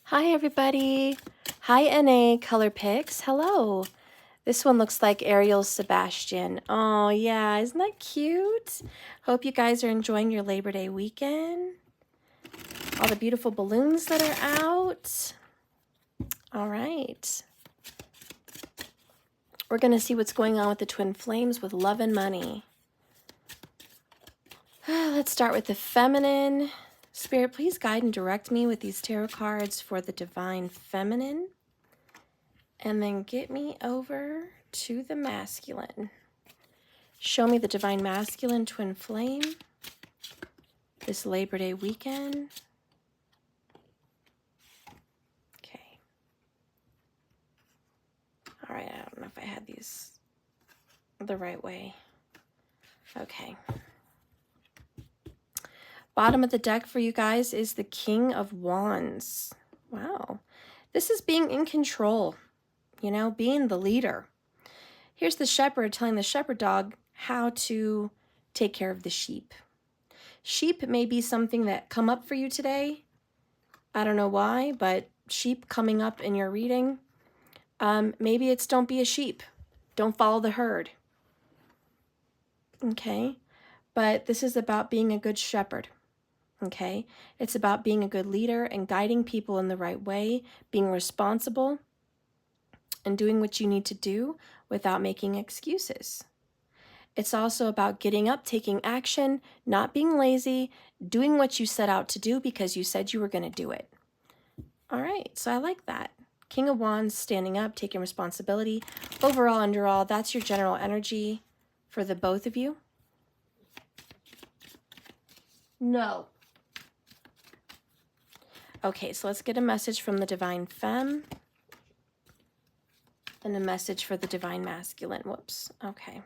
Hi, everybody. Hi, NA Color Picks. Hello. This one looks like Ariel's Sebastian. Oh, yeah. Isn't that cute? Hope you guys are enjoying your Labor Day weekend. All the beautiful balloons that are out. All right. We're going to see what's going on with the twin flames with love and money. Let's start with the feminine. Spirit, please guide and direct me with these tarot cards for the divine feminine. And then get me over to the masculine. Show me the divine masculine twin flame this Labor Day weekend. Okay. All right, I don't know if I had these the right way. Okay. Bottom of the deck for you guys is the King of Wands. Wow. This is being in control, you know, being the leader. Here's the shepherd telling the shepherd dog how to take care of the sheep. Sheep may be something that come up for you today. I don't know why, but sheep coming up in your reading. Maybe it's don't be a sheep. Don't follow the herd. Okay? But this is about being a good shepherd. Okay? It's about being a good leader and guiding people in the right way, being responsible, and doing what you need to do without making excuses. It's also about getting up, taking action, not being lazy, doing what you set out to do because you said you were going to do it. All right, so I like that. King of Wands, standing up, taking responsibility. Overall, underall, that's your general energy for the both of you. No. Okay, so let's get a message from the Divine Femme. And a message for the Divine Masculine. Whoops, okay.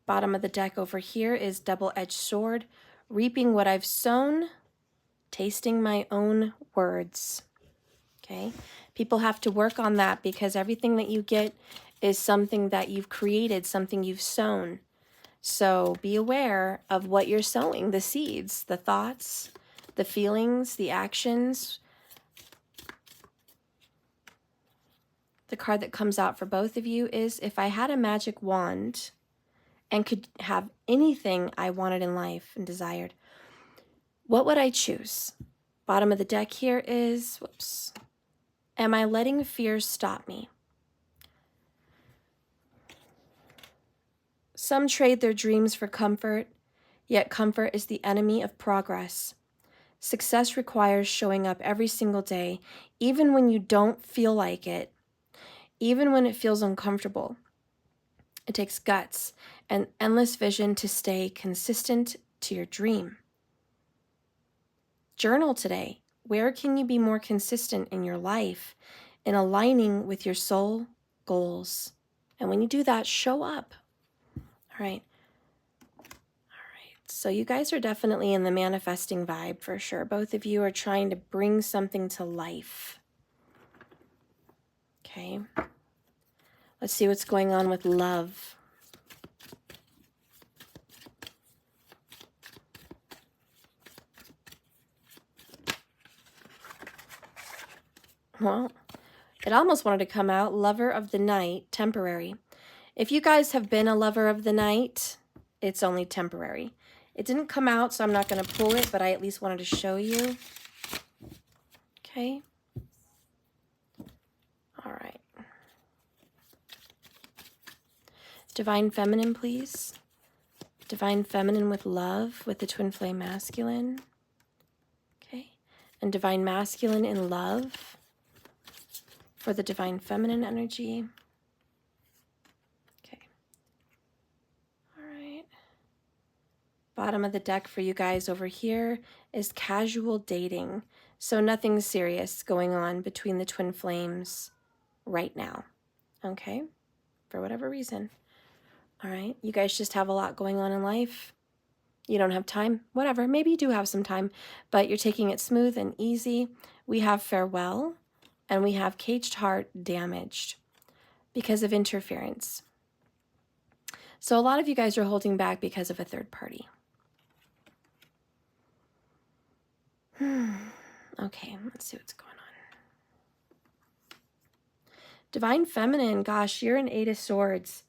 Bottom of the deck over here is double-edged sword. Reaping what I've sown, tasting my own words. Okay, people have to work on that because everything that you get is something that you've created, something you've sown. So be aware of what you're sowing, the seeds, the thoughts, the feelings, the actions. The card that comes out for both of you is, if I had a magic wand and could have anything I wanted in life and desired, what would I choose? Bottom of the deck here is, whoops, am I letting fear stop me? Some trade their dreams for comfort, yet comfort is the enemy of progress. Success requires showing up every single day, even when you don't feel like it, even when it feels uncomfortable. It takes guts and endless vision to stay consistent to your dream. Journal today. Where can you be more consistent in your life in aligning with your soul goals? And when you do that, show up. All right. So you guys are definitely in the manifesting vibe for sure. Both of you are trying to bring something to life. Okay. Let's see what's going on with love. Well, it almost wanted to come out, lover of the night, temporary. If you guys have been a lover of the night, it's only temporary. It didn't come out, so I'm not going to pull it, but I at least wanted to show you. Okay. All right. Divine Feminine, please. Divine Feminine with love, with the Twin Flame Masculine. Okay. And Divine Masculine in love for the Divine Feminine energy. Okay. All right. Bottom of the deck for you guys over here is casual dating. So nothing serious going on between the twin flames right now. Okay? For whatever reason. All right? You guys just have a lot going on in life. You don't have time. Whatever. Maybe you do have some time, but you're taking it smooth and easy. We have farewell, and we have caged heart damaged because of interference. So a lot of you guys are holding back because of a third party. Okay, let's see what's going on. Divine Feminine, gosh, you're an 8 of Swords.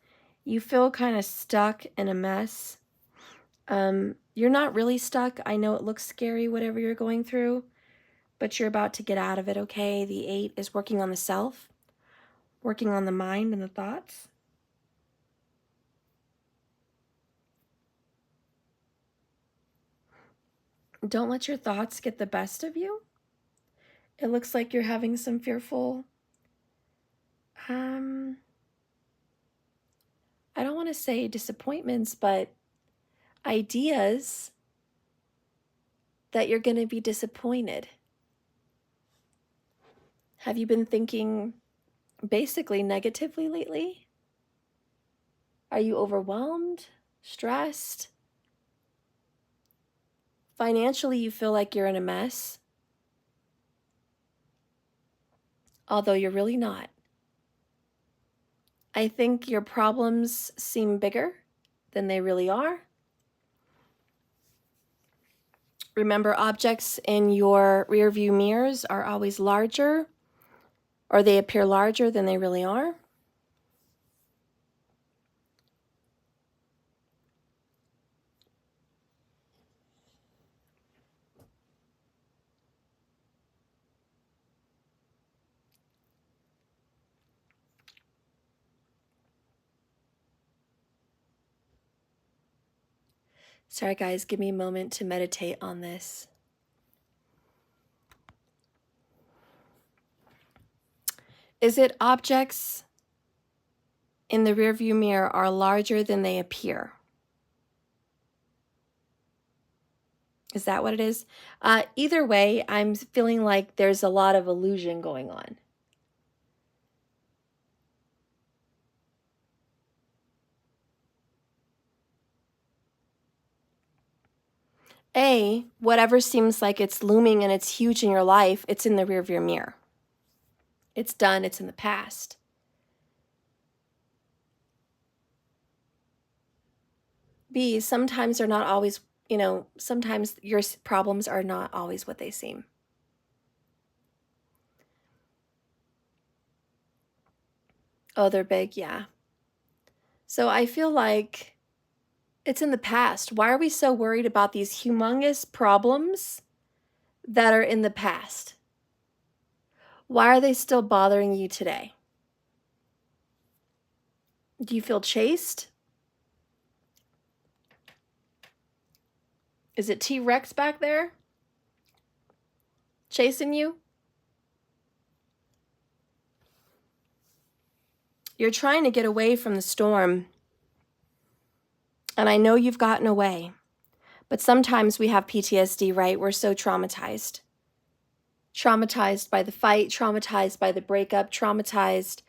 You feel kind of stuck in a mess. You're not really stuck. I know it looks scary, whatever you're going through, but you're about to get out of it, okay? The 8 is working on the self, working on the mind and the thoughts. Don't let your thoughts get the best of you. It looks like you're having some fearful, I don't want to say disappointments, but ideas that you're going to be disappointed. Have you been thinking basically negatively lately? Are you overwhelmed, stressed? Financially, you feel like you're in a mess, although you're really not. I think your problems seem bigger than they really are. Remember, objects in your rearview mirrors are always larger, or they appear larger than they really are. Sorry, guys, give me a moment to meditate on this. Is it objects in the rearview mirror are larger than they appear? Is that what it is? Either way, I'm feeling like there's a lot of illusion going on. A, whatever seems like it's looming and it's huge in your life, it's in the rearview mirror. It's done, it's in the past. B, sometimes they're not always, sometimes your problems are not always what they seem. Oh, they're big, yeah. So I feel like it's in the past. Why are we so worried about these humongous problems that are in the past? Why are they still bothering you today? Do you feel chased? Is it T-Rex back there chasing you? You're trying to get away from the storm. And I know you've gotten away. But sometimes we have PTSD, right? We're so traumatized. Traumatized by the fight, traumatized by the breakup, traumatized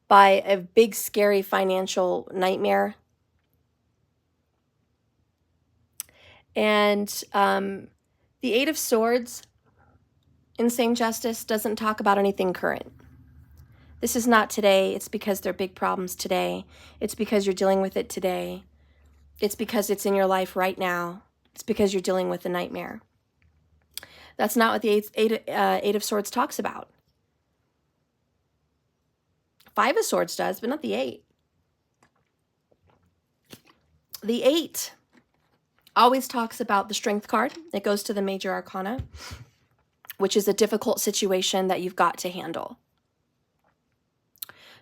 by a big, scary financial nightmare. And the 8 of Swords in Same Justice doesn't talk about anything current. This is not today. It's because they're big problems today. It's because you're dealing with it today. It's because it's in your life right now. It's because you're dealing with a nightmare. That's not what the Eight of Swords talks about. 5 of Swords does, but not the 8. The 8 always talks about the Strength card. It goes to the Major Arcana, which is a difficult situation that you've got to handle.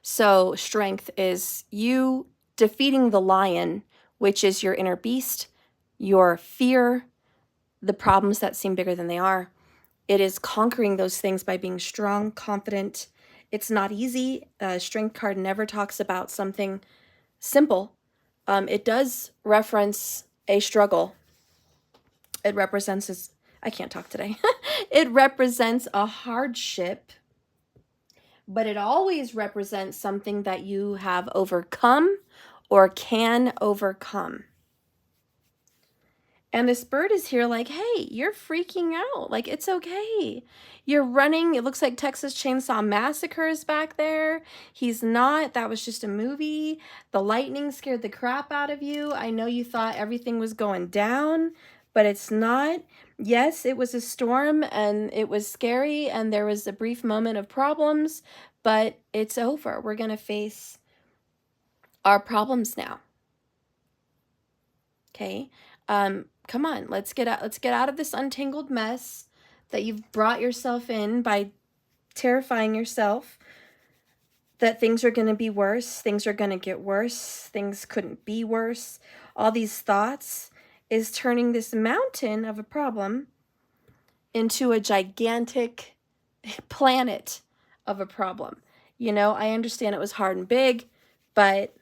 So Strength is you defeating the lion, which is your inner beast, your fear, the problems that seem bigger than they are. It is conquering those things by being strong, confident. It's not easy. Strength card never talks about something simple. It does reference a struggle. It represents, I can't talk today. It represents a hardship, but it always represents something that you have overcome or can overcome. And this bird is here like, hey, you're freaking out. Like, it's okay. You're running. It looks like Texas Chainsaw Massacre is back there. He's not. That was just a movie. The lightning scared the crap out of you. I know you thought everything was going down, but it's not. Yes, it was a storm and it was scary and there was a brief moment of problems, but it's over. We're going to face our problems now. Okay? Come on, let's get out of this untangled mess that you've brought yourself in by terrifying yourself that things are going to be worse, things are going to get worse, things couldn't be worse. All these thoughts is turning this mountain of a problem into a gigantic planet of a problem. You know, I understand it was hard and big, but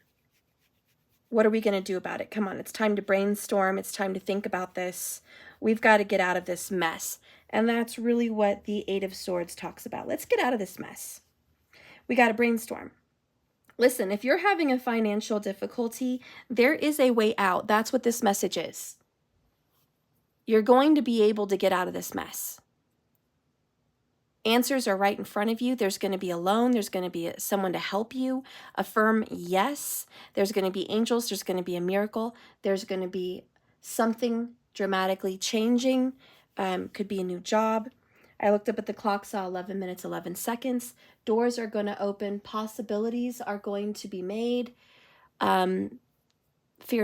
what are we going to do about it? Come on, it's time to brainstorm. It's time to think about this. We've got to get out of this mess. And that's really what the Eight of Swords talks about. Let's get out of this mess. We got to brainstorm. Listen, if you're having a financial difficulty, there is a way out. That's what this message is. You're going to be able to get out of this mess. Answers are right in front of you. There's going to be a loan. There's going to be someone to help you. A firm yes. There's going to be angels. There's going to be a miracle. There's going to be something dramatically changing. Could be a new job. I looked up at the clock, saw 11 minutes, 11 seconds. Doors are going to open. Possibilities are going to be made. Fear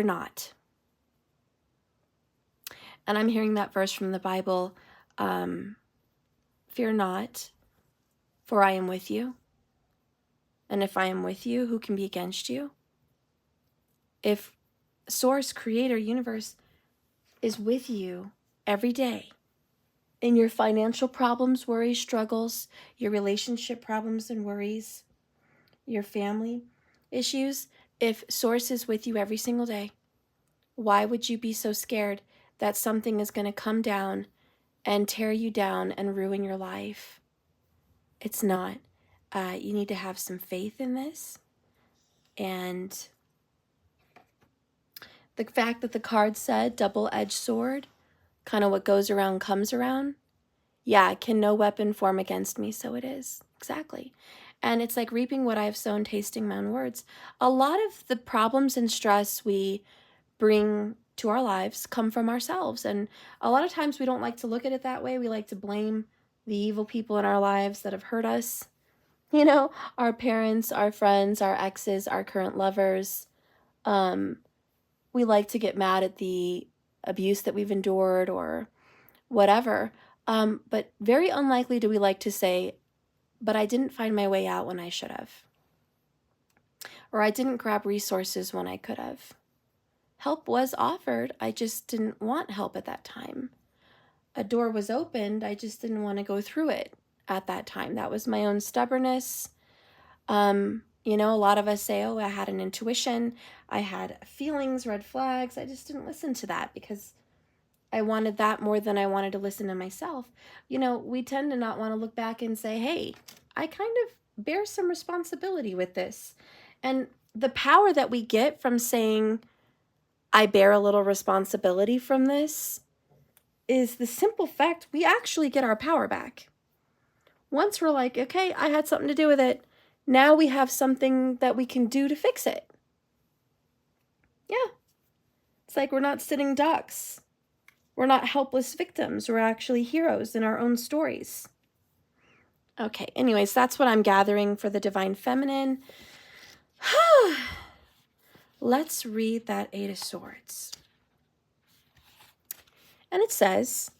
not. And I'm hearing that verse from the Bible. Fear not, for I am with you. And if I am with you, who can be against you? If Source, Creator, Universe is with you every day in your financial problems, worries, struggles, your relationship problems and worries, your family issues, if Source is with you every single day, why would you be so scared that something is going to come down and tear you down and ruin your life? It's not. You need to have some faith in this. And the fact that the card said double-edged sword, kind of what goes around comes around. Yeah, can no weapon form against me? So it is. Exactly. And it's like reaping what I have sown, tasting my own words. A lot of the problems and stress we bring to our lives come from ourselves. And a lot of times we don't like to look at it that way. We like to blame the evil people in our lives that have hurt us. You know, our parents, our friends, our exes, our current lovers. We like to get mad at the abuse that we've endured or whatever. But very unlikely do we like to say, but I didn't find my way out when I should have. Or I didn't grab resources when I could have. Help was offered, I just didn't want help at that time. A door was opened, I just didn't want to go through it at that time. That was my own stubbornness. You know, a lot of us say, oh, I had an intuition, I had feelings, red flags. I just didn't listen to that because I wanted that more than I wanted to listen to myself. You know, we tend to not want to look back and say, hey, I kind of bear some responsibility with this. And the power that we get from saying, I bear a little responsibility from this, is the simple fact we actually get our power back. Once we're like, okay, I had something to do with it, now we have something that we can do to fix it. Yeah. It's like we're not sitting ducks. We're not helpless victims. We're actually heroes in our own stories. Okay, anyways, that's what I'm gathering for the Divine Feminine. Let's read that Eight of Swords. And it says,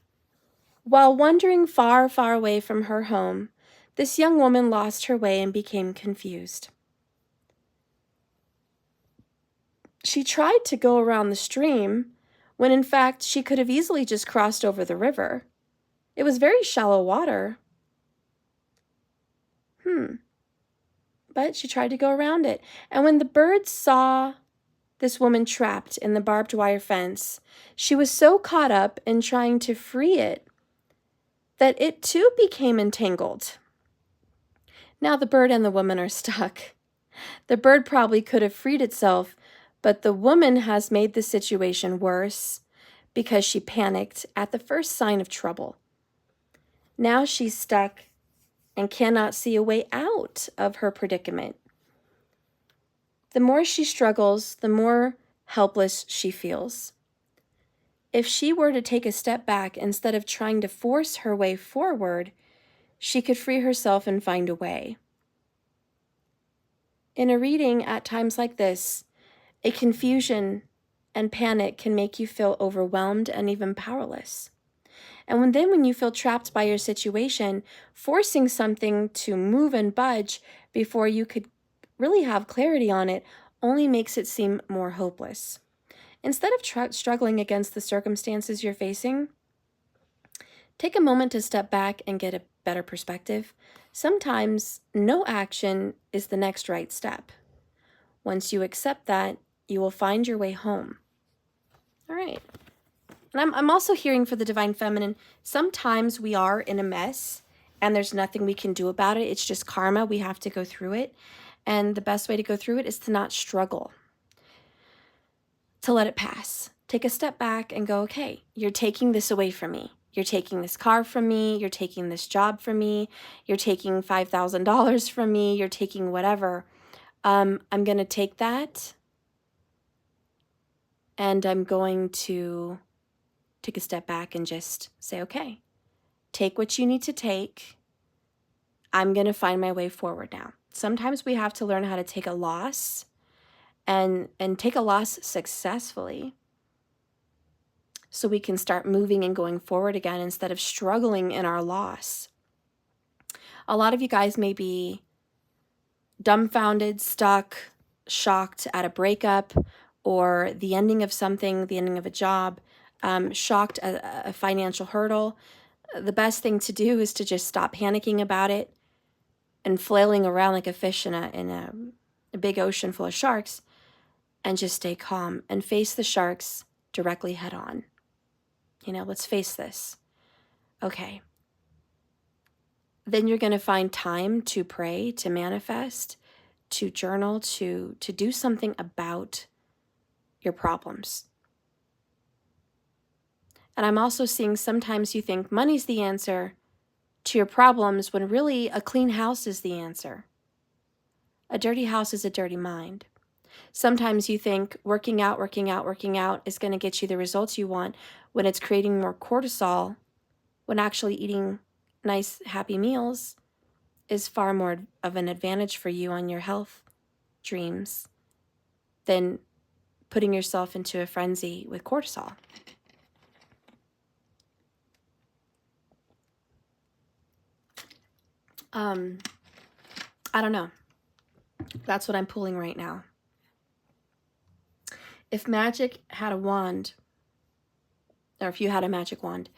while wandering far, far away from her home, this young woman lost her way and became confused. She tried to go around the stream when in fact she could have easily just crossed over the river. It was very shallow water. But she tried to go around it. And when the birds saw this woman trapped in the barbed wire fence, she was so caught up in trying to free it that it too became entangled. Now the bird and the woman are stuck. The bird probably could have freed itself, but the woman has made the situation worse because she panicked at the first sign of trouble. Now she's stuck and cannot see a way out of her predicament. The more she struggles, the more helpless she feels. If she were to take a step back instead of trying to force her way forward, she could free herself and find a way. In a reading at times like this, a confusion and panic can make you feel overwhelmed and even powerless. And when you feel trapped by your situation, forcing something to move and budge before you could really have clarity on it only makes it seem more hopeless. Instead of struggling against the circumstances you're facing, take a moment to step back and get a better perspective. Sometimes no action is the next right step. Once you accept that, you will find your way home. All right. And I'm also hearing for the Divine Feminine, sometimes we are in a mess and there's nothing we can do about it. It's just karma. We have to go through it. And the best way to go through it is to not struggle, to let it pass. Take a step back and go, okay, you're taking this away from me. You're taking this car from me. You're taking this job from me. You're taking $5,000 from me. You're taking whatever. I'm going to take that and I'm going to take a step back and just say, okay, take what you need to take. I'm going to find my way forward now. Sometimes we have to learn how to take a loss and take a loss successfully so we can start moving and going forward again instead of struggling in our loss. A lot of you guys may be dumbfounded, stuck, shocked at a breakup or the ending of something, the ending of a job, shocked at a financial hurdle. The best thing to do is to just stop panicking about it and flailing around like a fish in a big ocean full of sharks, and just stay calm and face the sharks directly head on. Let's face this. Okay. Then you're going to find time to pray, to manifest, to journal, to do something about your problems. And I'm also seeing sometimes you think money's the answer to your problems when really a clean house is the answer. A dirty house is a dirty mind. Sometimes you think working out is going to get you the results you want when it's creating more cortisol, when actually eating nice, happy meals is far more of an advantage for you on your health dreams than putting yourself into a frenzy with cortisol. I don't know. That's what I'm pulling right now. If magic had a wand, or if you had a magic wand,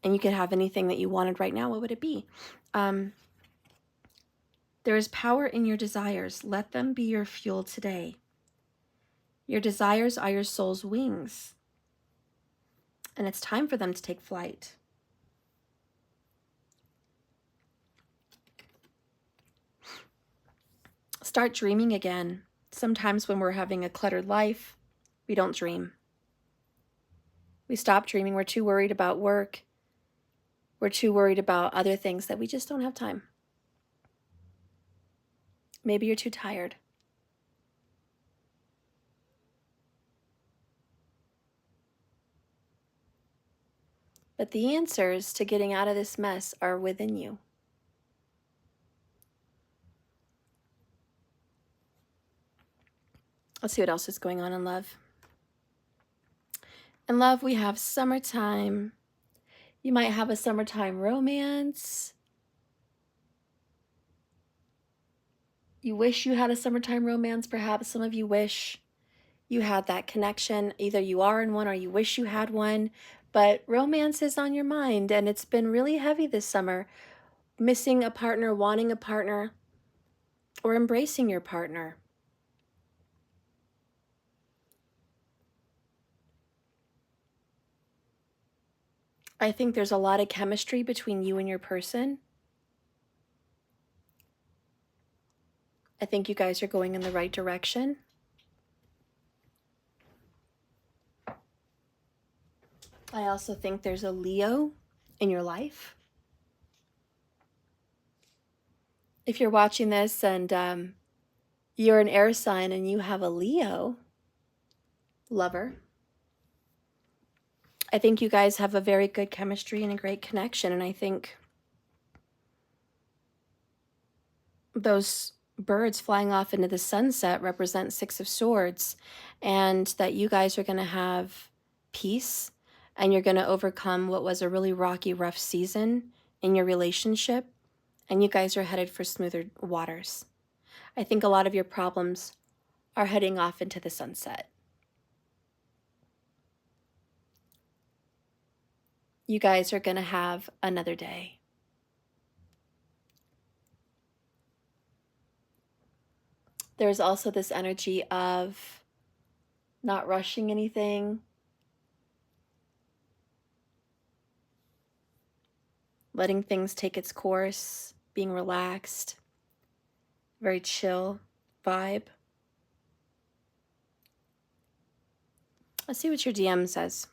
and you could have anything that you wanted right now, what would it be? There is power in your desires. Let them be your fuel today. Your desires are your soul's wings, and it's time for them to take flight. Start dreaming again. Sometimes when we're having a cluttered life, we don't dream. We stop dreaming. We're too worried about work. We're too worried about other things that we just don't have time. Maybe you're too tired. But the answers to getting out of this mess are within you. Let's see what else is going on in love. In love, we have summertime. You might have a summertime romance. You wish you had a summertime romance. Perhaps some of you wish you had that connection. Either you are in one or you wish you had one. But romance is on your mind, and it's been really heavy this summer. Missing a partner, wanting a partner, or embracing your partner. I think there's a lot of chemistry between you and your person. I think you guys are going in the right direction. I also think there's a Leo in your life. If you're watching this and you're an air sign and you have a Leo lover, I think you guys have a very good chemistry and a great connection, and I think those birds flying off into the sunset represent Six of Swords, and that you guys are going to have peace and you're going to overcome what was a really rocky, rough season in your relationship, and you guys are headed for smoother waters. I think a lot of your problems are heading off into the sunset. You guys are going to have another day. There's also this energy of not rushing anything, letting things take its course, being relaxed, very chill vibe. Let's see what your DM says.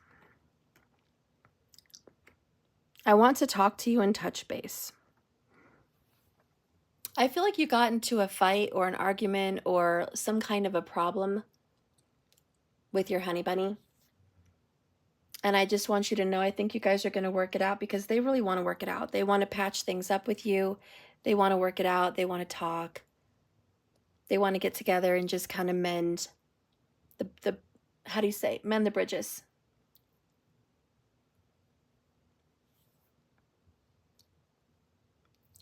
I want to talk to you and touch base. I feel like you got into a fight or an argument or some kind of a problem with your honey bunny. And I just want you to know, I think you guys are going to work it out because they really want to work it out. They want to patch things up with you. They want to work it out. They want to talk. They want to get together and just kind of mend the how do you say, mend the bridges.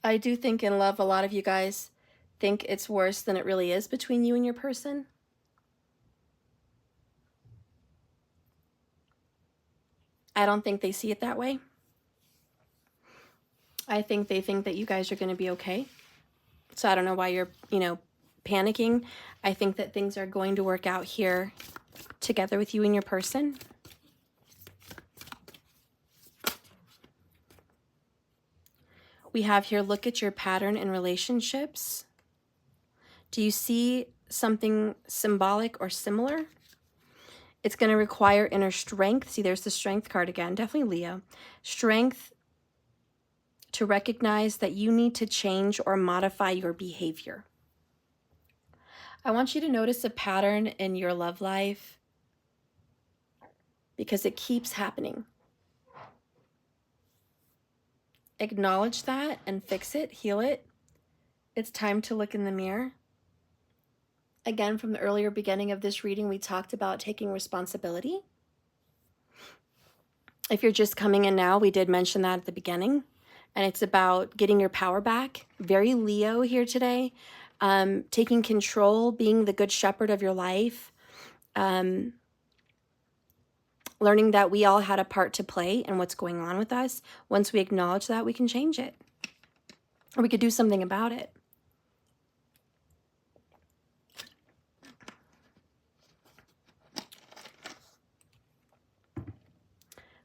I do think in love, a lot of you guys think it's worse than it really is between you and your person. I don't think they see it that way. I think they think that you guys are going to be okay. So I don't know why you're, panicking. I think that things are going to work out here together with you and your person. We have here, look at your pattern in relationships. Do you see something symbolic or similar? It's going to require inner strength. See, there's the strength card again. Definitely Leo. Strength to recognize that you need to change or modify your behavior. I want you to notice a pattern in your love life because it keeps happening. Acknowledge that and fix it, heal it. It's time to look in the mirror. Again, from the earlier beginning of this reading, we talked about taking responsibility. If you're just coming in now, we did mention that at the beginning. And it's about getting your power back. Very Leo here today. Taking control, being the good shepherd of your life. Learning that we all had a part to play in what's going on with us. Once we acknowledge that, we can change it. Or we could do something about it.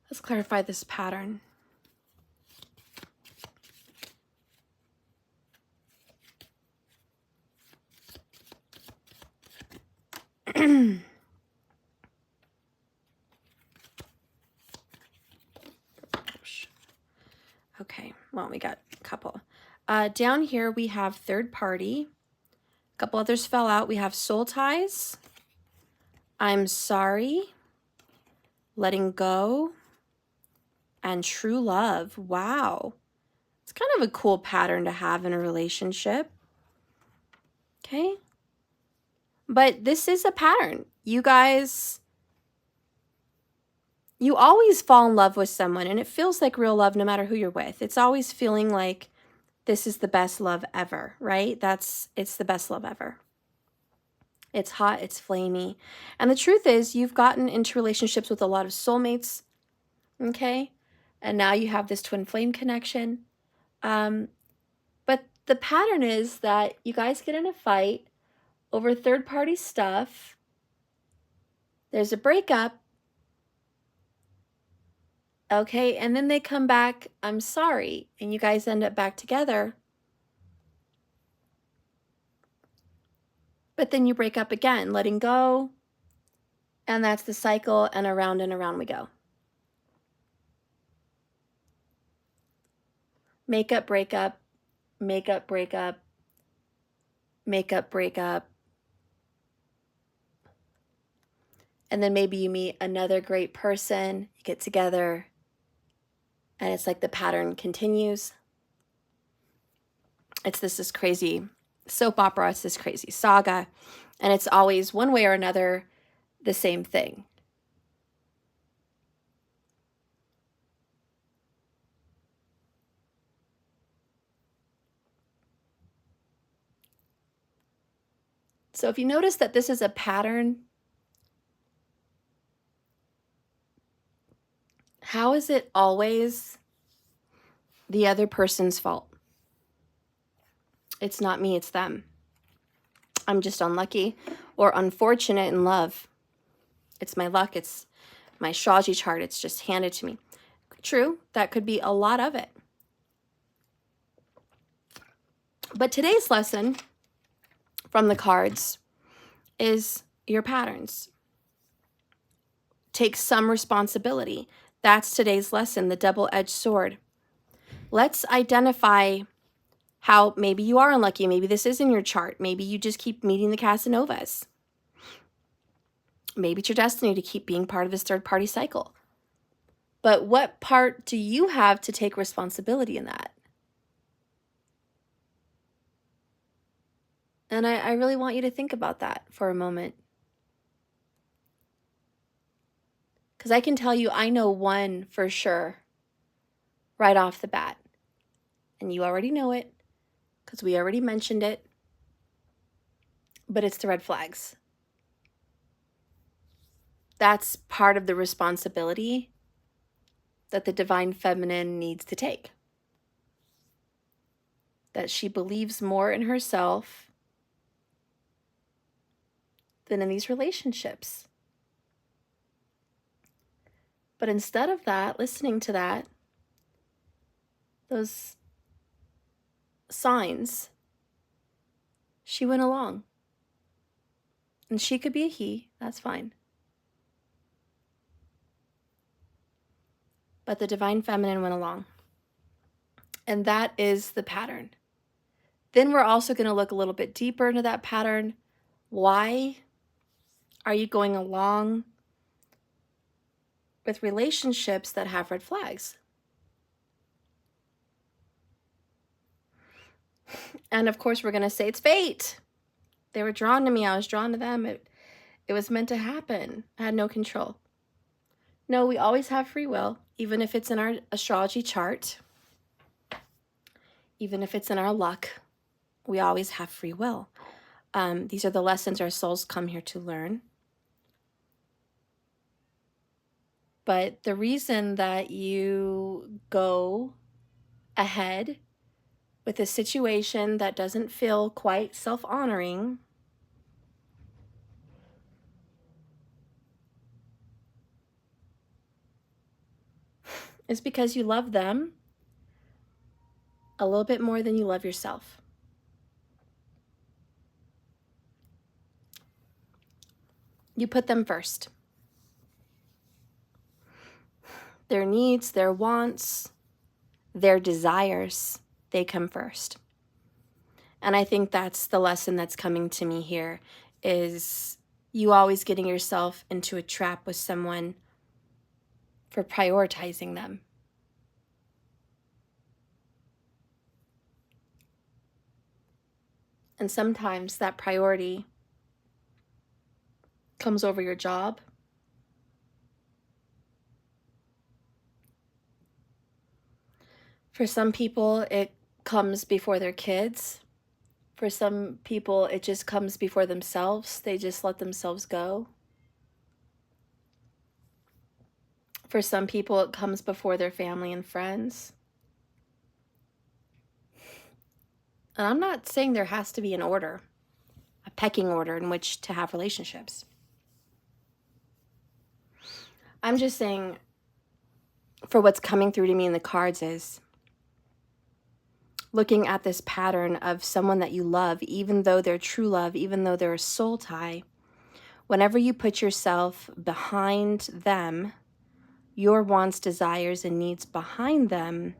Let's clarify this pattern. Okay, well, we got a couple. Down here, we have third party. A couple others fell out. We have soul ties. I'm sorry. Letting go. And true love. Wow. It's kind of a cool pattern to have in a relationship. Okay. But this is a pattern. You guys, you always fall in love with someone, and it feels like real love no matter who you're with. It's always feeling like this is the best love ever, right? It's the best love ever. It's hot, it's flamey. And the truth is, you've gotten into relationships with a lot of soulmates, okay? And now you have this twin flame connection. But the pattern is that you guys get in a fight over third-party stuff. There's a breakup. Okay, and then they come back, I'm sorry, and you guys end up back together. But then you break up again, letting go, and that's the cycle, and around we go. Makeup, breakup, makeup, breakup, makeup, breakup. And then maybe you meet another great person, you get together, and it's like the pattern continues. It's this crazy soap opera, it's this crazy saga, and it's always one way or another the same thing. So if you notice that this is a pattern, how is it always the other person's fault? It's not me, it's them. I'm just unlucky or unfortunate in love. It's my luck, it's my astrology chart, it's just handed to me. True, that could be a lot of it. But today's lesson from the cards is your patterns. Take some responsibility. That's today's lesson, the double-edged sword. Let's identify how maybe you are unlucky. Maybe this is in your chart. Maybe you just keep meeting the Casanovas. Maybe it's your destiny to keep being part of this third-party cycle. But what part do you have to take responsibility in that? And I really want you to think about that for a moment. Because I can tell you, I know one for sure right off the bat. And you already know it because we already mentioned it. But it's the red flags. That's part of the responsibility that the divine feminine needs to take. That she believes more in herself than in these relationships. But instead of that, listening to that, those signs, she went along. And she could be a he, that's fine. But the divine feminine went along. And that is the pattern. Then we're also going to look a little bit deeper into that pattern. Why are you going along with relationships that have red flags? And of course, we're going to say it's fate. They were drawn to me. I was drawn to them. It was meant to happen. I had no control. No, we always have free will, even if it's in our astrology chart, even if it's in our luck, we always have free will. These are the lessons our souls come here to learn. But the reason that you go ahead with a situation that doesn't feel quite self-honoring is because you love them a little bit more than you love yourself. You put them first. Their needs, their wants, their desires, they come first. And I think that's the lesson that's coming to me here, is you always getting yourself into a trap with someone for prioritizing them. And sometimes that priority comes over your job. For some people, it comes before their kids. For some people, it just comes before themselves. They just let themselves go. For some people, it comes before their family and friends. And I'm not saying there has to be an order, a pecking order in which to have relationships. I'm just saying, for what's coming through to me in the cards is looking at this pattern of someone that you love, even though they're true love, even though they're a soul tie, whenever you put yourself behind them, your wants, desires, and needs behind them,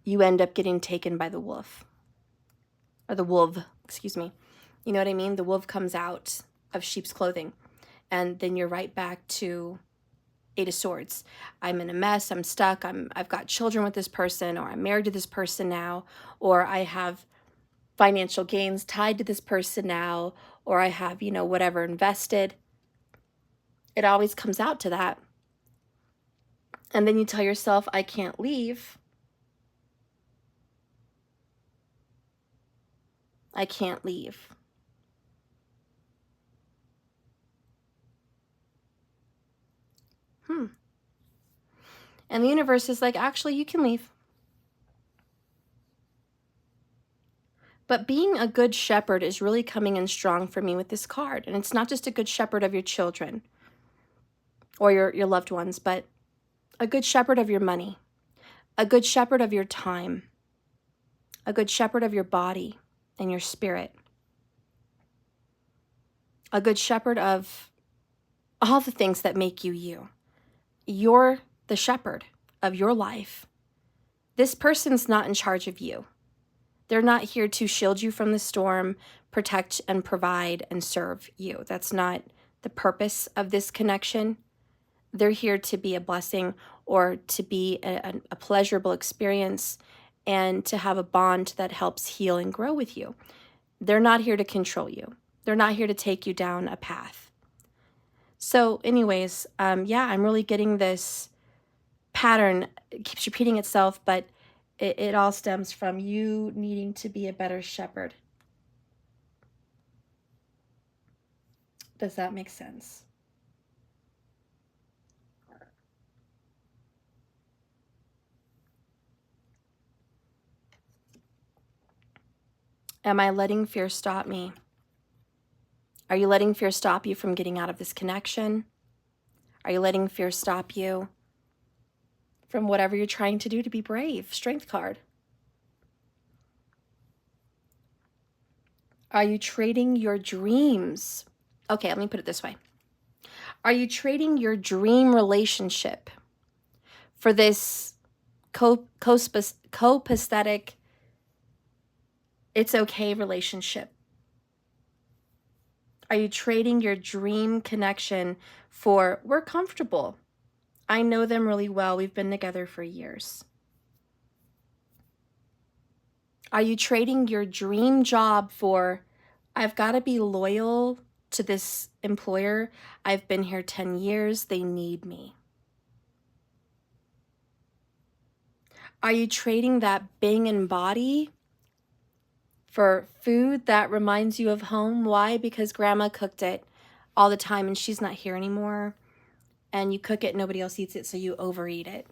you end up getting taken by the wolf. Or the wolf, excuse me. You know what I mean? The wolf comes out of sheep's clothing, and then you're right back to Eight of Swords. I'm in a mess, I'm stuck, I've got children with this person, or I'm married to this person now, or I have financial gains tied to this person now, or I have, you know, whatever invested. It always comes out to that. And then you tell yourself, I can't leave. I can't leave. And the universe is like, actually, you can leave. But being a good shepherd is really coming in strong for me with this card. And it's not just a good shepherd of your children or your loved ones, but a good shepherd of your money, a good shepherd of your time, a good shepherd of your body and your spirit, a good shepherd of all the things that make you you. You're the shepherd of your life. This person's not in charge of you. They're not here to shield you from the storm, protect and provide and serve you. That's not the purpose of this connection. They're here to be a blessing or to be a pleasurable experience and to have a bond that helps heal and grow with you. They're not here to control you. They're not here to take you down a path. So anyways, yeah, I'm really getting this pattern. It keeps repeating itself, but it all stems from you needing to be a better shepherd. Does that make sense? Am I letting fear stop me? Are you letting fear stop you from getting out of this connection? Are you letting fear stop you from whatever you're trying to do to be brave? Strength card. Are you trading your dreams? Okay, let me put it this way. Are you trading your dream relationship for this copacetic, it's okay relationship? Are you trading your dream connection for, we're comfortable, I know them really well, we've been together for years? Are you trading your dream job for, I've got to be loyal to this employer, I've been here 10 years, they need me? Are you trading that banging body for food that reminds you of home? Why? Because grandma cooked it all the time and she's not here anymore. And you cook it, nobody else eats it, so you overeat it.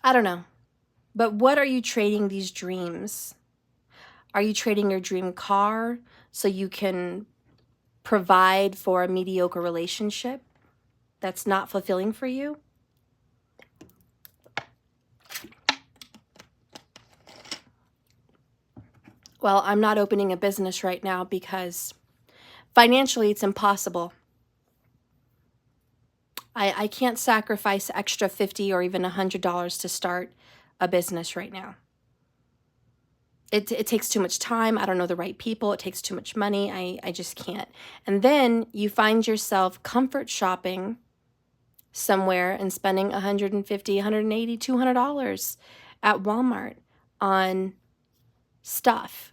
I don't know. But what are you trading these dreams? Are you trading your dream car so you can provide for a mediocre relationship that's not fulfilling for you? Well, I'm not opening a business right now because financially it's impossible. I can't sacrifice extra $50 or even $100 to start a business right now. It takes too much time. I don't know the right people. It takes too much money. I just can't. And then you find yourself comfort shopping somewhere and spending $150, $180, $200 at Walmart on stuff.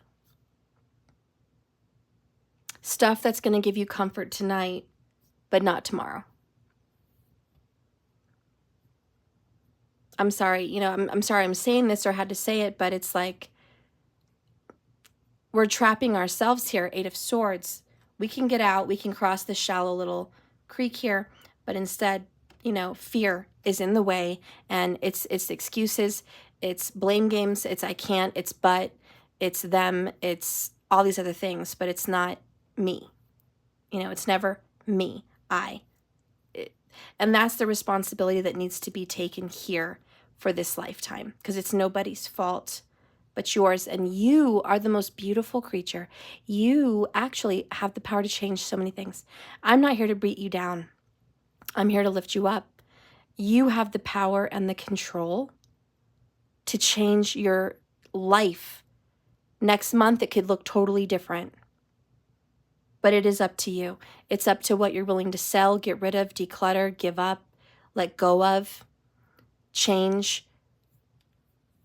Stuff that's going to give you comfort tonight, but not tomorrow. I'm sorry, you know, I'm sorry I'm saying this or had to say it, but it's like we're trapping ourselves here. Eight of Swords. We can get out. We can cross this shallow little creek here, but instead, you know, fear is in the way, and it's excuses, it's blame games, it's I can't, it's but, it's them, it's all these other things, but it's not me. You know, it's never me, and that's the responsibility that needs to be taken here for this lifetime, because it's nobody's fault but yours, and you are the most beautiful creature. You actually have the power to change so many things. I'm not here to beat you down. I'm here to lift you up. You have the power and the control to change your life. Next month, it could look totally different. But it is up to you. It's up to what you're willing to sell, get rid of, declutter, give up, let go of, change.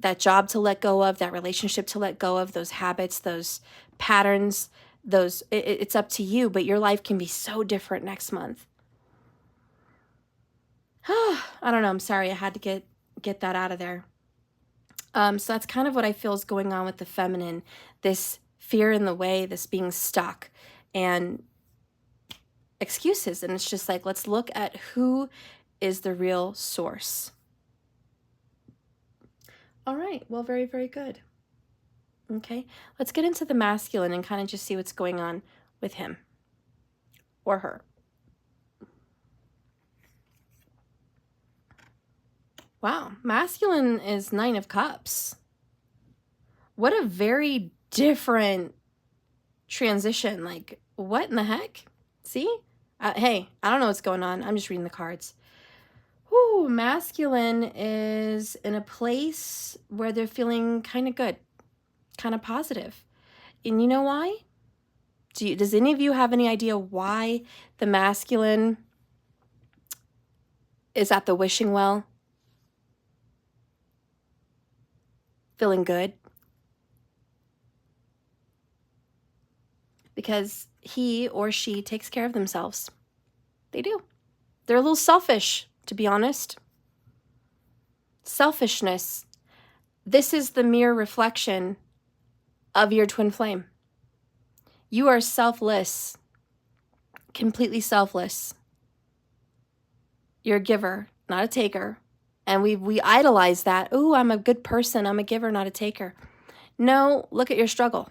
That job to let go of, that relationship to let go of, those habits, those patterns, it's up to you, but your life can be so different next month. I don't know. I'm sorry. I had to get that out of there. So that's kind of what I feel is going on with the feminine, this fear in the way, this being stuck, and excuses. And it's just like, let's look at who is the real source. All right. Well, very, very good. Okay. Let's get into the masculine and kind of just see what's going on with him or her. Wow. Masculine is 9 of Cups. What a very different transition. Like, what in the heck? See? Hey, I don't know what's going on. I'm just reading the cards. Whew, masculine is in a place where they're feeling kind of good, kind of positive. And you know why? Does any of you have any idea why the masculine is at the wishing well? Feeling good? Because he or she takes care of themselves. They do. They're a little selfish, to be honest. Selfishness. This is the mirror reflection of your twin flame. You are selfless, completely selfless. You're a giver, not a taker. And we idolize that. Oh, I'm a good person. I'm a giver, not a taker. No, look at your struggle.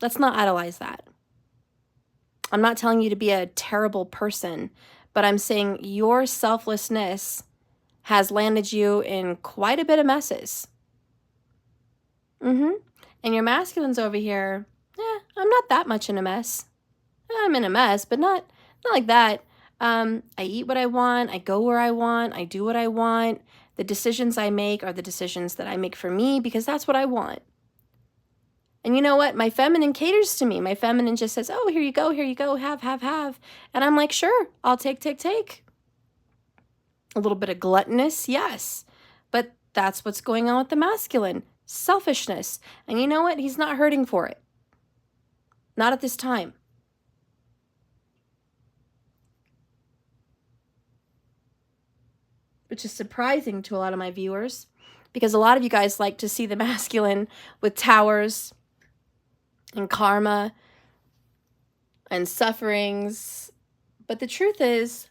Let's not idolize that. I'm not telling you to be a terrible person, but I'm saying your selflessness has landed you in quite a bit of messes. And your masculine's over here, I'm not that much in a mess. I'm in a mess, but not like that. I eat what I want. I go where I want. I do what I want. The decisions I make are the decisions that I make for me because that's what I want. And you know what? My feminine caters to me. My feminine just says, oh, here you go, have. And I'm like, sure, I'll take. A little bit of gluttonous, yes. But that's what's going on with the masculine. Selfishness. And you know what? He's not hurting for it. Not at this time. Which is surprising to a lot of my viewers because a lot of you guys like to see the masculine with towers and karma and sufferings. But the truth is,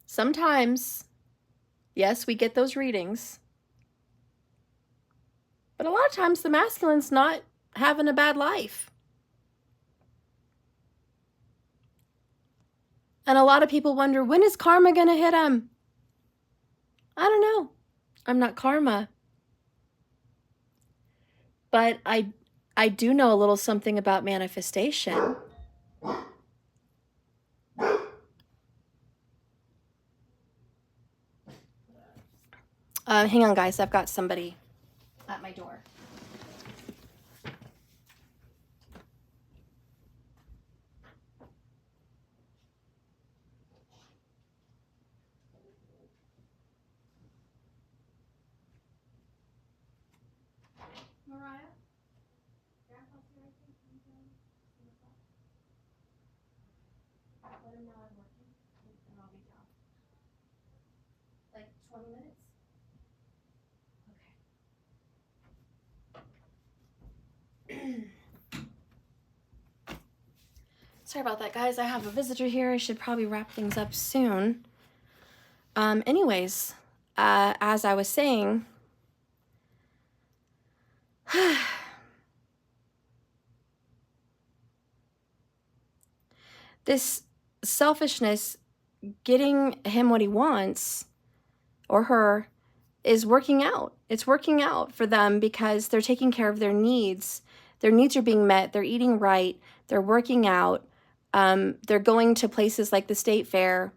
sometimes, yes, we get those readings. But a lot of times the masculine's not having a bad life. And a lot of people wonder, when is karma going to hit him? I don't know. I'm not karma. But I do know a little something about manifestation. Hang on, guys. I've got somebody at my door. Mariah? Grandpa's here, I think. Let him know I'm working, and I'll be down. Like 20 minutes? Okay. Sorry about that, guys. I have a visitor here. I should probably wrap things up soon. Anyways, as I was saying, this selfishness, getting him what he wants, or her, is working out. It's working out for them because they're taking care of their needs. Their needs are being met. They're eating right. They're working out. They're going to places like the state fair.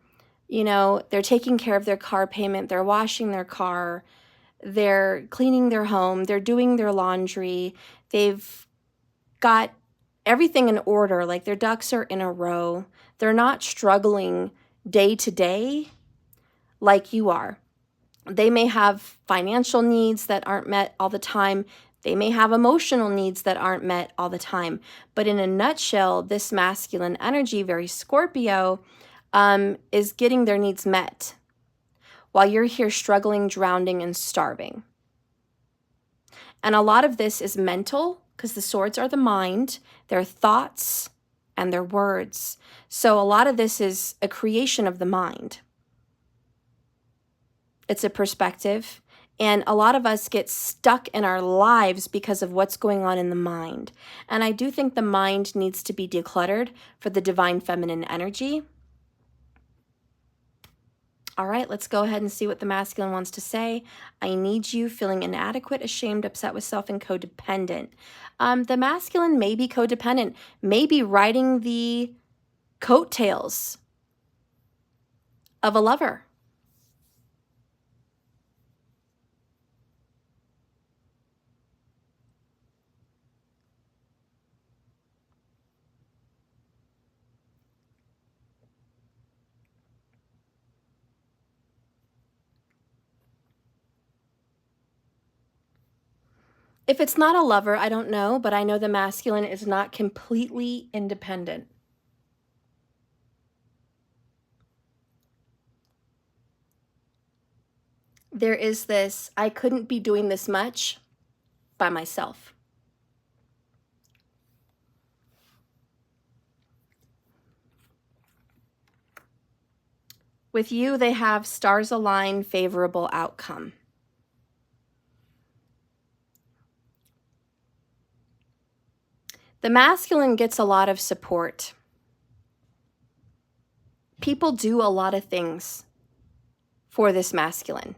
You know, they're taking care of their car payment. They're washing their car. They're cleaning their home. They're doing their laundry. They've got everything in order, like their ducks are in a row. They're not struggling day to day like you are. They may have financial needs that aren't met all the time. They may have emotional needs that aren't met all the time. But in a nutshell, this masculine energy, very Scorpio, is getting their needs met while you're here struggling, drowning, and starving. And a lot of this is mental, because the swords are the mind, their thoughts, and their words. So a lot of this is a creation of the mind. It's a perspective. And a lot of us get stuck in our lives because of what's going on in the mind. And I do think the mind needs to be decluttered for the divine feminine energy. All right, let's go ahead and see what the masculine wants to say. I need you, feeling inadequate, ashamed, upset with self, and codependent. The masculine may be codependent, may be riding the coattails of a lover. If it's not a lover, I don't know, but I know the masculine is not completely independent. There is this, I couldn't be doing this much by myself. With you, they have stars align, favorable outcome. The masculine gets a lot of support. People do a lot of things for this masculine.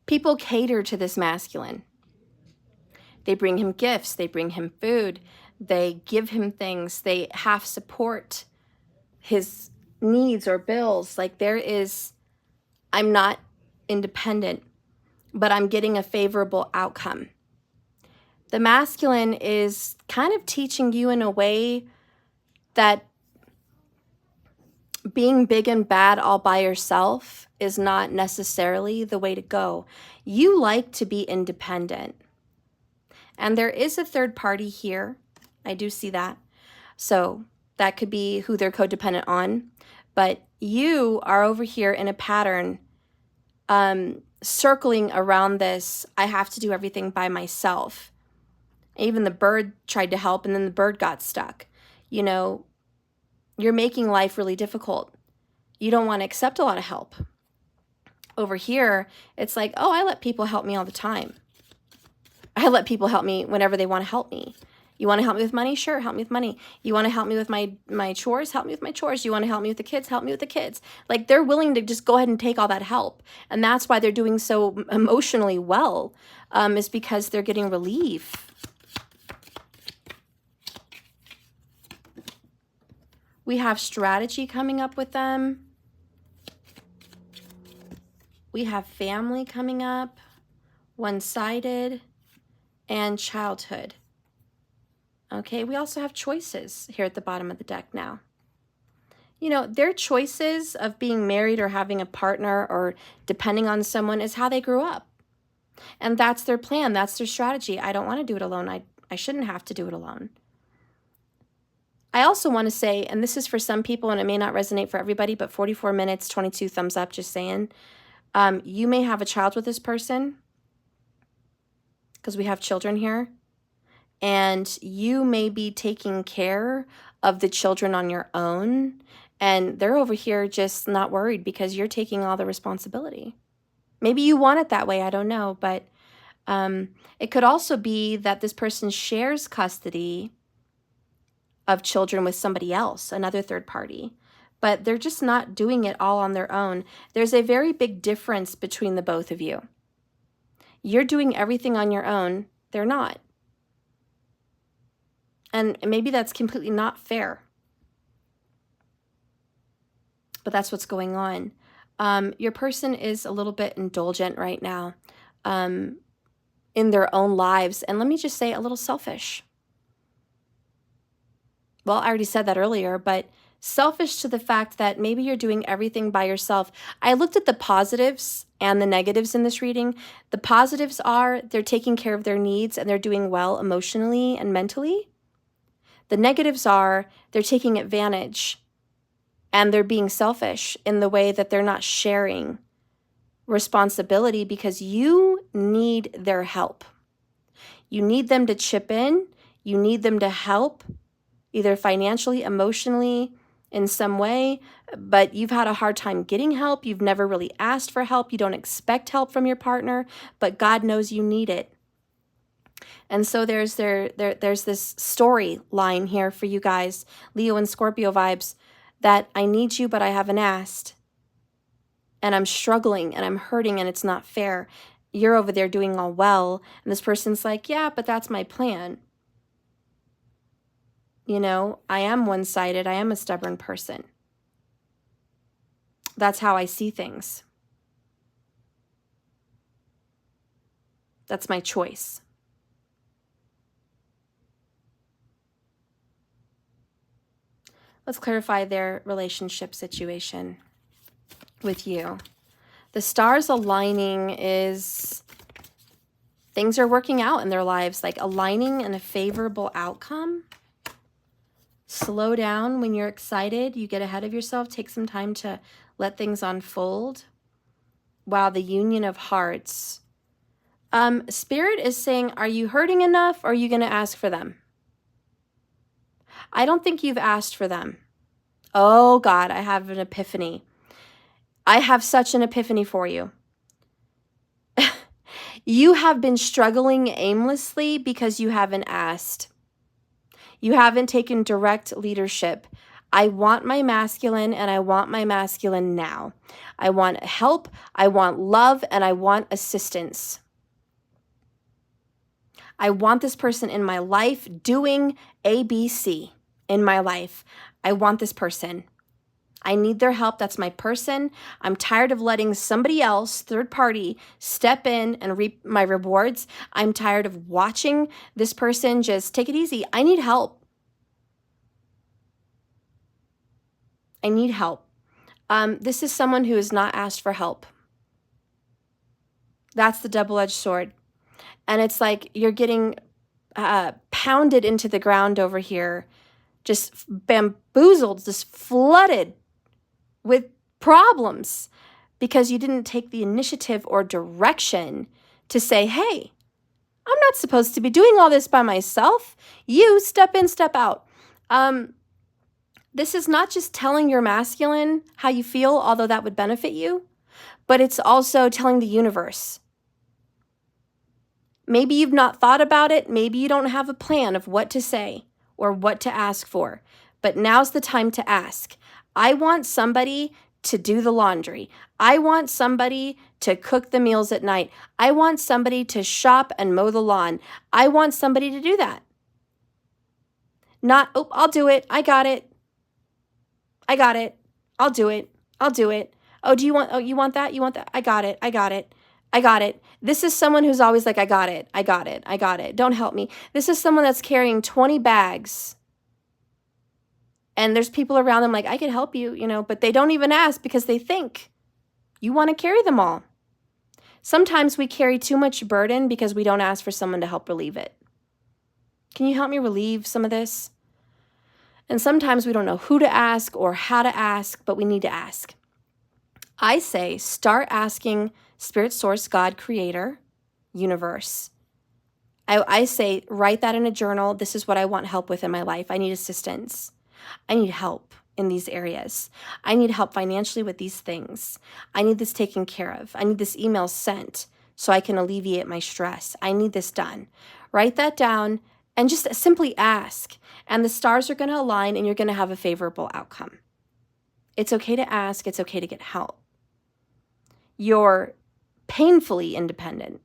People cater to this masculine. They bring him gifts, they bring him food, they give him things, they half support his needs or bills. Like there is, I'm not independent, but I'm getting a favorable outcome. The masculine is kind of teaching you in a way that being big and bad all by yourself is not necessarily the way to go. You like to be independent. And there is a third party here. I do see that. So that could be who they're codependent on. But you are over here in a pattern circling around this, I have to do everything by myself. Even the bird tried to help and then the bird got stuck. You know, you're making life really difficult. You don't want to accept a lot of help. Over here, it's like, oh, I let people help me all the time. I let people help me whenever they want to help me. You want to help me with money? Sure, help me with money. You want to help me with my chores? Help me with my chores. You want to help me with the kids? Help me with the kids. Like they're willing to just go ahead and take all that help. And that's why they're doing so emotionally well, is because they're getting relief. We have strategy coming up with them. We have family coming up, one-sided, and childhood. Okay, we also have choices here at the bottom of the deck now. You know, their choices of being married or having a partner or depending on someone is how they grew up. And that's their plan. That's their strategy. I don't want to do it alone. I shouldn't have to do it alone. I also want to say, and this is for some people and it may not resonate for everybody, but 44 minutes, 22 thumbs up, just saying. You may have a child with this person because we have children here. And you may be taking care of the children on your own. And they're over here just not worried because you're taking all the responsibility. Maybe you want it that way. I don't know. But it could also be that this person shares custody of children with somebody else, another third party. But they're just not doing it all on their own. There's a very big difference between the both of you. You're doing everything on your own. They're not. And maybe that's completely not fair, but that's what's going on. Your person is a little bit indulgent right now in their own lives. And let me just say, a little selfish. Well, I already said that earlier, but selfish to the fact that maybe you're doing everything by yourself. I looked at the positives and the negatives in this reading. The positives are they're taking care of their needs and they're doing well emotionally and mentally. The negatives are they're taking advantage and they're being selfish in the way that they're not sharing responsibility because you need their help. You need them to chip in. You need them to help, either financially, emotionally, in some way, but you've had a hard time getting help. You've never really asked for help. You don't expect help from your partner, but God knows you need it. And so there's this storyline here for you guys, Leo and Scorpio vibes, that I need you, but I haven't asked. And I'm struggling and I'm hurting and it's not fair. You're over there doing all well. And this person's like, yeah, but that's my plan. You know, I am one-sided. I am a stubborn person. That's how I see things. That's my choice. Let's clarify their relationship situation with you. The stars aligning is things are working out in their lives, like aligning in a favorable outcome. Slow down when you're excited. You get ahead of yourself. Take some time to let things unfold. Wow, the union of hearts. Spirit is saying, are you hurting enough or are you going to ask for them? I don't think you've asked for them. Oh God, I have an epiphany. I have such an epiphany for you. You have been struggling aimlessly because you haven't asked. You haven't taken direct leadership. I want my masculine and I want my masculine now. I want help, I want love, and I want assistance. I want this person in my life doing ABC in my life. I want this person. I need their help. That's my person. I'm tired of letting somebody else, third party, step in and reap my rewards. I'm tired of watching this person just take it easy. I need help. I need help. This is someone who has not asked for help. That's the double-edged sword. And it's like you're getting pounded into the ground over here, just bamboozled, just flooded with problems because you didn't take the initiative or direction to say, hey, I'm not supposed to be doing all this by myself. You step in, step out. This is not just telling your masculine how you feel, although that would benefit you, but it's also telling the universe. Maybe you've not thought about it. Maybe you don't have a plan of what to say or what to ask for, but now's the time to ask. I want somebody to do the laundry. I want somebody to cook the meals at night. I want somebody to shop and mow the lawn. I want somebody to do that. Not, oh, I'll do it. I got it. I got it. I'll do it. I'll do it. Oh, you want that? You want that? I got it. I got it. I got it. This is someone who's always like, I got it. I got it. I got it. Don't help me. This is someone that's carrying 20 bags. And there's people around them like, I could help you, but they don't even ask because they think you want to carry them all. Sometimes we carry too much burden because we don't ask for someone to help relieve it. Can you help me relieve some of this? And sometimes we don't know who to ask or how to ask, but we need to ask. I say start asking Spirit Source, God, Creator, Universe. I say write that in a journal. This is what I want help with in my life. I need assistance. I need help in these areas. I need help financially with these things. I need this taken care of. I need this email sent so I can alleviate my stress. I need this done. Write that down and just simply ask. And the stars are going to align and you're going to have a favorable outcome. It's okay to ask. It's okay to get help. You're painfully independent.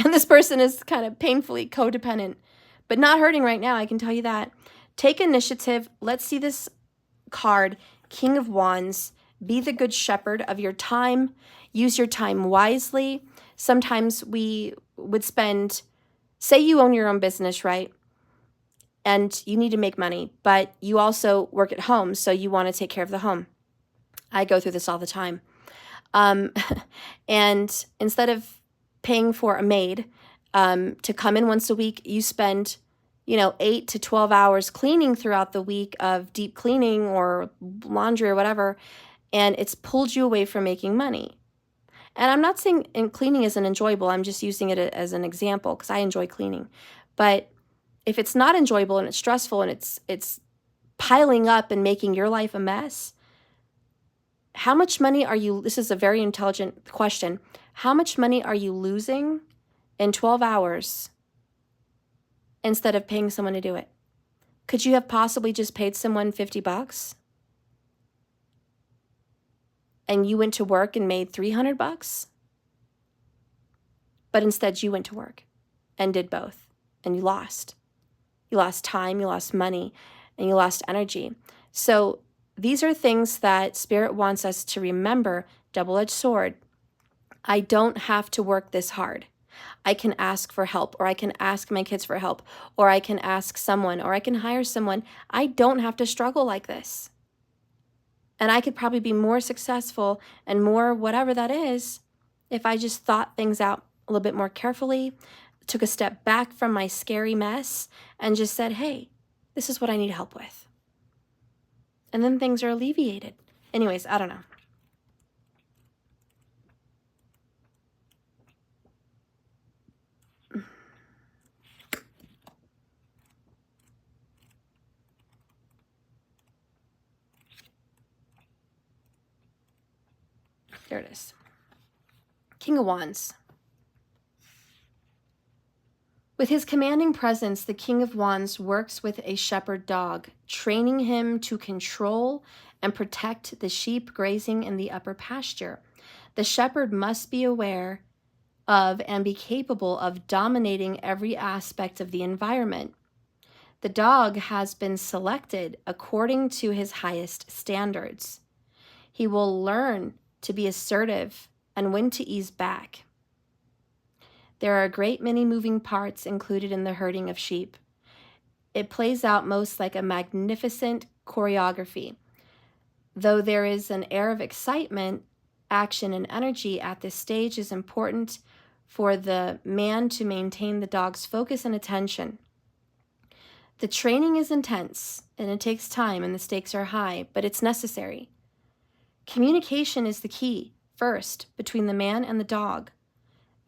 And this person is kind of painfully codependent. but not hurting right now, I can tell you that. Take initiative. Let's see this card, King of Wands. Be the good shepherd of your time. Use your time wisely. Sometimes we would spend, say you own your own business, right? And you need to make money, but you also work at home, so you want to take care of the home. I go through this all the time. And instead of paying for a maid to come in once a week, you spend 8 to 12 hours cleaning throughout the week of deep cleaning or laundry or whatever, and it's pulled you away from making money. And I'm not saying cleaning isn't enjoyable. I'm just using it as an example because I enjoy cleaning. But if it's not enjoyable and it's stressful and it's piling up and making your life a mess, how much money are you, this is a very intelligent question, how much money are you losing in 12 hours instead of paying someone to do it? Could you have possibly just paid someone $50 and you went to work and made $300? But instead you went to work and did both, and you lost. You lost time, you lost money, and you lost energy. So these are things that Spirit wants us to remember. Double-edged sword. I don't have to work this hard. I can ask for help, or I can ask my kids for help, or I can ask someone, or I can hire someone. I don't have to struggle like this. And I could probably be more successful and more whatever that is if I just thought things out a little bit more carefully, took a step back from my scary mess, and just said, hey, this is what I need help with. And then things are alleviated. Anyways, I don't know. There it is. King of Wands. With his commanding presence, the King of Wands works with a shepherd dog, training him to control and protect the sheep grazing in the upper pasture. The shepherd must be aware of and be capable of dominating every aspect of the environment. The dog has been selected according to his highest standards. He will learn to be assertive and when to ease back. There are a great many moving parts included in the herding of sheep. It plays out most like a magnificent choreography. Though there is an air of excitement, action, and energy at this stage is important for the man to maintain the dog's focus and attention. The training is intense, and it takes time, and the stakes are high, but it's necessary. Communication is the key, first, between the man and the dog.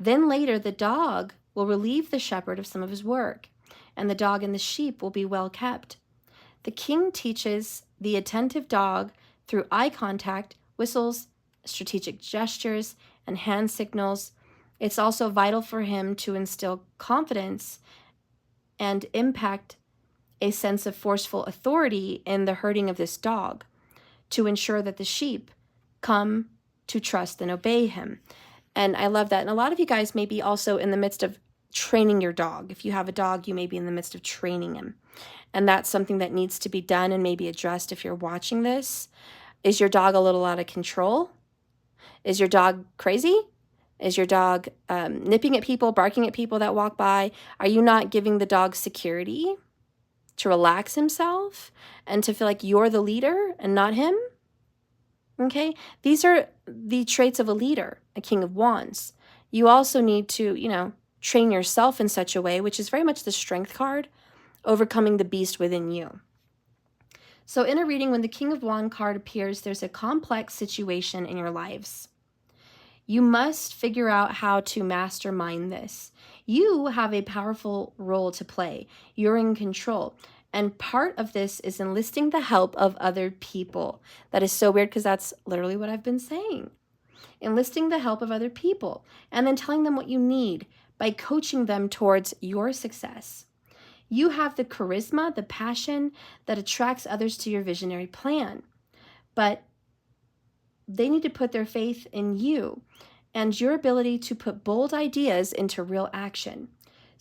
Then later, the dog will relieve the shepherd of some of his work, and the dog and the sheep will be well kept. The king teaches the attentive dog through eye contact, whistles, strategic gestures, and hand signals. It's also vital for him to instill confidence and impact a sense of forceful authority in the herding of this dog to ensure that the sheep come to trust and obey him. And I love that. And a lot of you guys may be also in the midst of training your dog. If you have a dog, you may be in the midst of training him. And that's something that needs to be done and maybe addressed if you're watching this. Is your dog a little out of control? Is your dog crazy? Is your dog nipping at people, barking at people that walk by? Are you not giving the dog security to relax himself and to feel like you're the leader and not him? Okay, these are the traits of a leader, a King of Wands. You also need to, train yourself in such a way, which is very much the strength card, overcoming the beast within you. So in a reading, when the King of Wands card appears, there's a complex situation in your lives. You must figure out how to mastermind this. You have a powerful role to play. You're in control. And part of this is enlisting the help of other people. That is so weird because that's literally what I've been saying. Enlisting the help of other people and then telling them what you need by coaching them towards your success. You have the charisma, the passion that attracts others to your visionary plan. But they need to put their faith in you and your ability to put bold ideas into real action.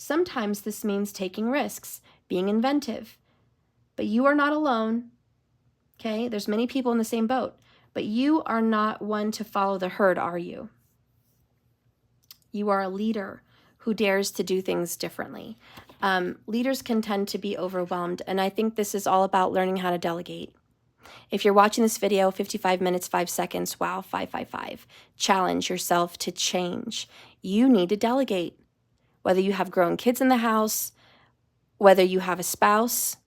Sometimes this means taking risks, being inventive. But you are not alone, okay? There's many people in the same boat, but you are not one to follow the herd, are you? You are a leader who dares to do things differently. Leaders can tend to be overwhelmed, and I think this is all about learning how to delegate. If you're watching this video, 55 minutes, 5 seconds, wow, 555. Challenge yourself to change. You need to delegate. Whether you have grown kids in the house, whether you have a spouse,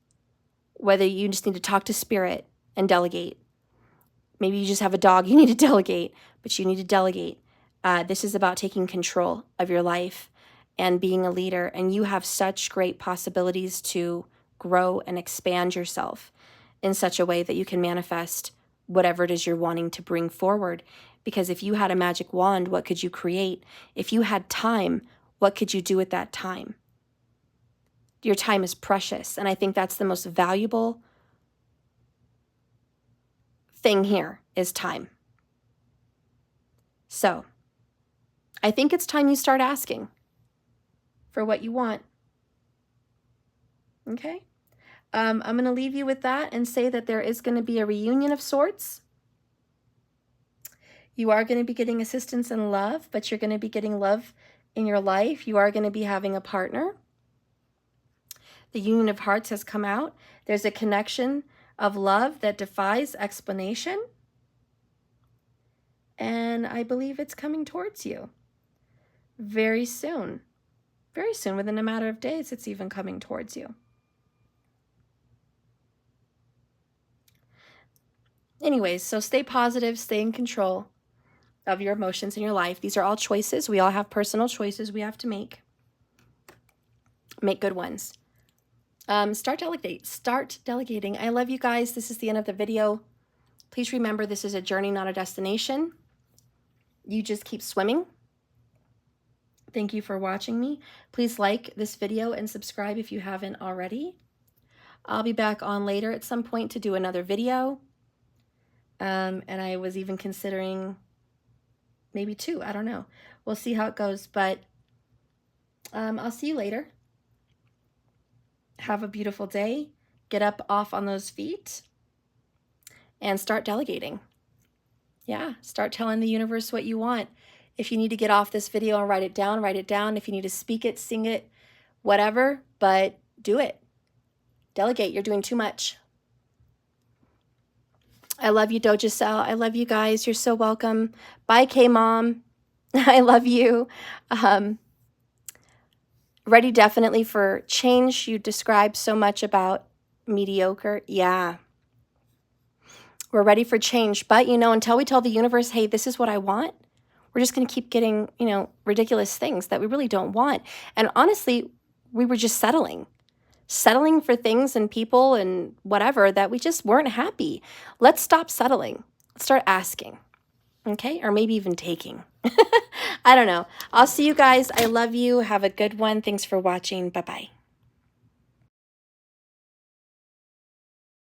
whether you just need to talk to spirit and delegate. Maybe you just have a dog, you need to delegate, but you need to delegate. This is about taking control of your life and being a leader, and you have such great possibilities to grow and expand yourself in such a way that you can manifest whatever it is you're wanting to bring forward. Because if you had a magic wand, what could you create? If you had time, what could you do with that time? Your time is precious, and I think that's the most valuable thing here is time. So, I think it's time you start asking for what you want. Okay? I'm going to leave you with that and say that there is going to be a reunion of sorts. You are going to be getting assistance and love, but you're going to be getting love in your life. You are going to be having a partner. The Union of Hearts has come out. There's a connection of love that defies explanation. And I believe it's coming towards you very soon. Very soon, within a matter of days, it's even coming towards you. Anyways, so stay positive, stay in control of your emotions in your life. These are all choices. We all have personal choices we have to make. Make good ones. Start delegating. I love you guys. This is the end of the video. Please remember, this is a journey, not a destination. You just keep swimming. Thank you for watching me. Please like this video and subscribe if you haven't already. I'll be back on later at some point to do another video. And I was even considering maybe 2. I don't know. We'll see how it goes. But I'll see you later. Have a beautiful day. Get up off on those feet and start delegating. Yeah, start telling the universe what you want. If you need to get off this video and write it down, write it down. If you need to speak it, sing it, whatever, but do it. Delegate. You're doing too much. I love you, Doja Cell. I love you guys. You're so welcome. Bye, K-Mom. I love you. Ready definitely for change. You described so much about mediocre. Yeah. We're ready for change. But, you know, until we tell the universe, hey, this is what I want, we're just going to keep getting, you know, ridiculous things that we really don't want. And honestly, we were just settling for things and people and whatever that we just weren't happy. Let's stop settling. Let's start asking. Okay? Or maybe even taking. I don't know. I'll see you guys. I love you. Have a good one. Thanks for watching. Bye-bye.